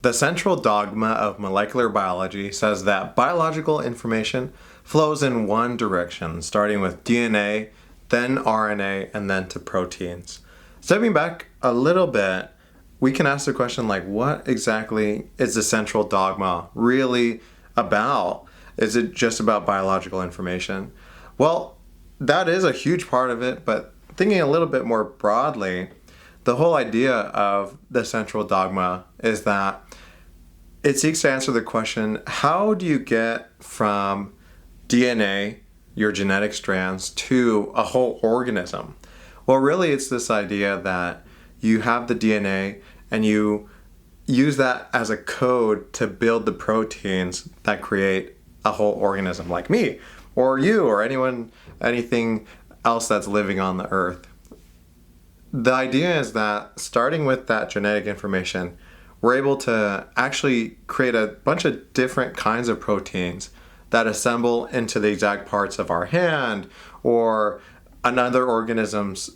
The central dogma of molecular biology says that biological information flows in one direction, starting with DNA, then RNA, and then to proteins. Stepping back a little bit, we can ask the question like, what exactly is the central dogma really about? Is it just about biological information? Well, that is a huge part of it, but thinking a little bit more broadly, the whole idea of the central dogma is that it seeks to answer the question, how do you get from DNA, your genetic strands, to a whole organism? Well, really, it's this idea that you have the DNA and you use that as a code to build the proteins that create a whole organism, like me, or you, or anything else that's living on the earth. The idea is that starting with that genetic information, we're able to actually create a bunch of different kinds of proteins that assemble into the exact parts of our hand or another organism's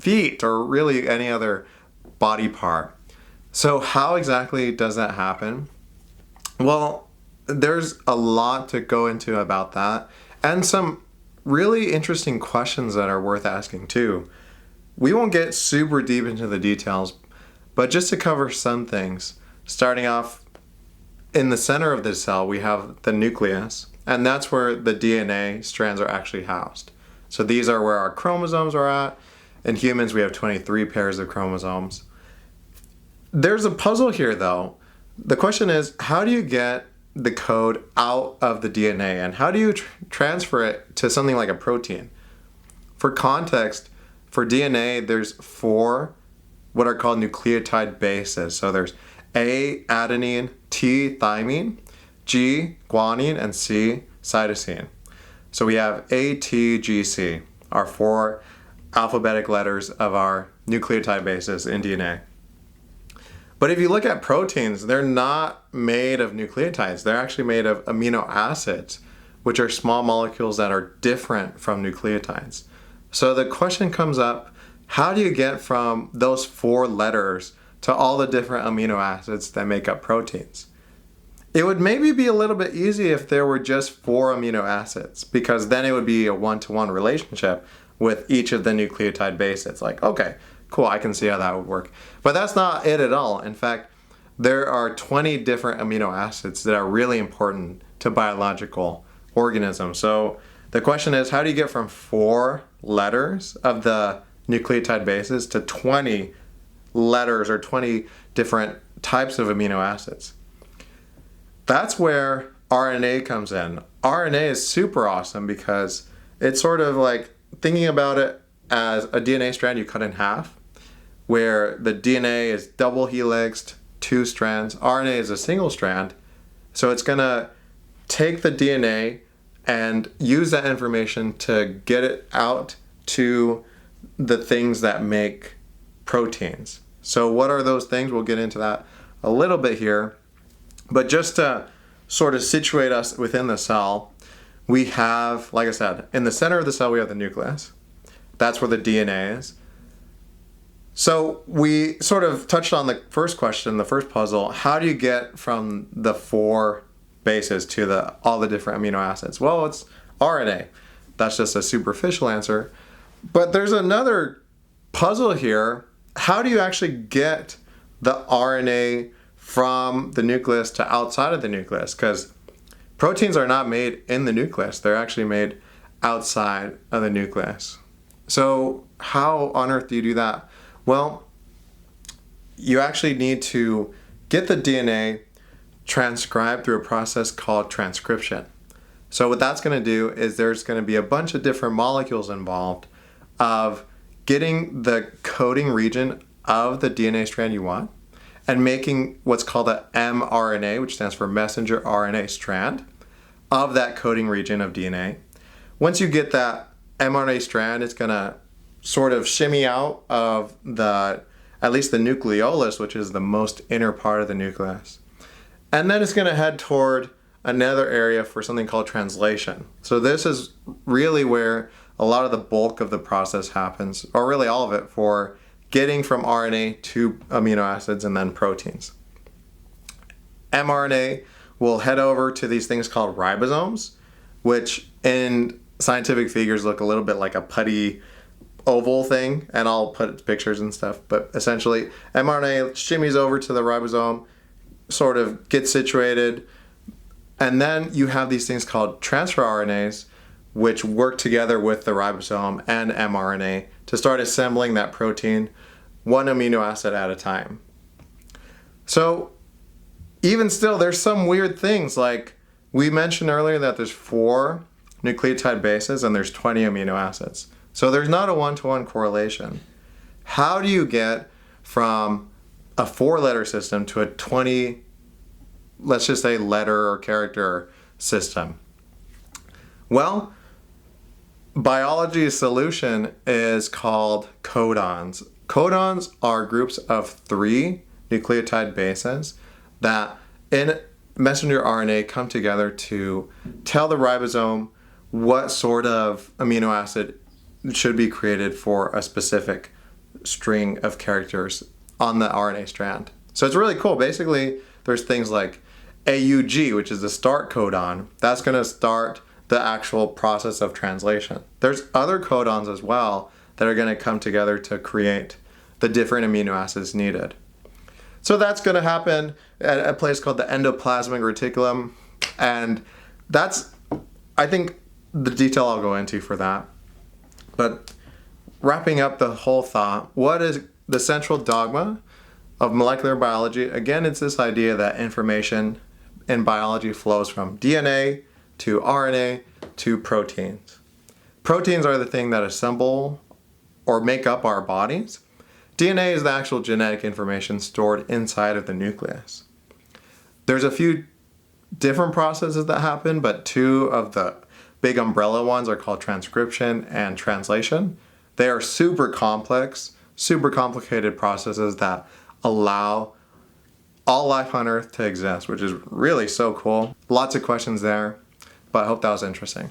feet or really any other body part. So how exactly does that happen? Well, there's a lot to go into about that and some really interesting questions that are worth asking too. We won't get super deep into the details, but just to cover some things, starting off in the center of the cell, we have the nucleus, and that's where the DNA strands are actually housed. So these are where our chromosomes are at. In humans, we have 23 pairs of chromosomes. There's a puzzle here, though. The question is, how do you get the code out of the DNA, and how do you transfer it to something like a protein? For context, for DNA, there's 4 what are called nucleotide bases. So there's A, adenine, T, thymine, G, guanine, and C, cytosine. So we have A, T, G, C, our 4 alphabetic letters of our nucleotide bases in DNA. But if you look at proteins, they're not made of nucleotides. They're actually made of amino acids, which are small molecules that are different from nucleotides. So the question comes up, how do you get from those 4 letters to all the different amino acids that make up proteins? It would maybe be a little bit easy if there were just 4 amino acids, because then it would be a one-to-one relationship with each of the nucleotide bases. Like, okay, cool, I can see how that would work. But that's not it at all. In fact, there are 20 different amino acids that are really important to biological organisms. So the question is, how do you get from 4 letters of the nucleotide bases to 20 letters or 20 different types of amino acids? That's where RNA comes in. RNA is super awesome because it's sort of like thinking about it as a DNA strand you cut in half, where the DNA is double helixed, 2 strands. RNA is a single strand. So it's going to take the DNA and use that information to get it out to the things that make proteins. So what are those things? We'll get into that a little bit here. But just to sort of situate us within the cell, we have, like I said, in the center of the cell we have the nucleus. That's where the DNA is. So we sort of touched on the first question, the first puzzle. How do you get from the 4 bases to all the different amino acids? Well, it's RNA. That's just a superficial answer. But there's another puzzle here. How do you actually get the RNA from the nucleus to outside of the nucleus? Because proteins are not made in the nucleus. They're actually made outside of the nucleus. So how on earth do you do that? Well, you actually need to get the DNA transcribed through a process called transcription. So what that's going to do is there's going to be a bunch of different molecules involved of getting the coding region of the DNA strand you want and making what's called a mRNA, which stands for messenger RNA strand, of that coding region of DNA. Once you get that mRNA strand, it's going to sort of shimmy out of at least the nucleolus, which is the most inner part of the nucleus. And then it's going to head toward another area for something called translation. So this is really where a lot of the bulk of the process happens, or really all of it, for getting from RNA to amino acids and then proteins. mRNA will head over to these things called ribosomes, which in scientific figures look a little bit like a putty oval thing, and I'll put pictures and stuff, but essentially mRNA shimmies over to the ribosome, sort of gets situated, and then you have these things called transfer RNAs, which work together with the ribosome and mRNA to start assembling that protein one amino acid at a time. So even still, there's some weird things, like we mentioned earlier that there's 4 nucleotide bases and there's 20 amino acids. So there's not a one-to-one correlation. How do you get from a 4-letter system to a 20, let's just say, letter or character system? Well, biology's solution is called codons. Codons are groups of 3 nucleotide bases that in messenger RNA come together to tell the ribosome what sort of amino acid should be created for a specific string of characters on the RNA strand. So it's really cool. Basically, there's things like AUG, which is the start codon. That's going to start the actual process of translation. There's other codons as well that are going to come together to create the different amino acids needed. So that's going to happen at a place called the endoplasmic reticulum, and that's, I think, the detail I'll go into for that. But wrapping up the whole thought, what is the central dogma of molecular biology? Again, it's this idea that information in biology flows from DNA to RNA to proteins. Proteins are the thing that assemble or make up our bodies. DNA is the actual genetic information stored inside of the nucleus. There's a few different processes that happen, but 2 of the big umbrella ones are called transcription and translation. They are super complex, super complicated processes that allow all life on Earth to exist, which is really so cool. Lots of questions there, but I hope that was interesting.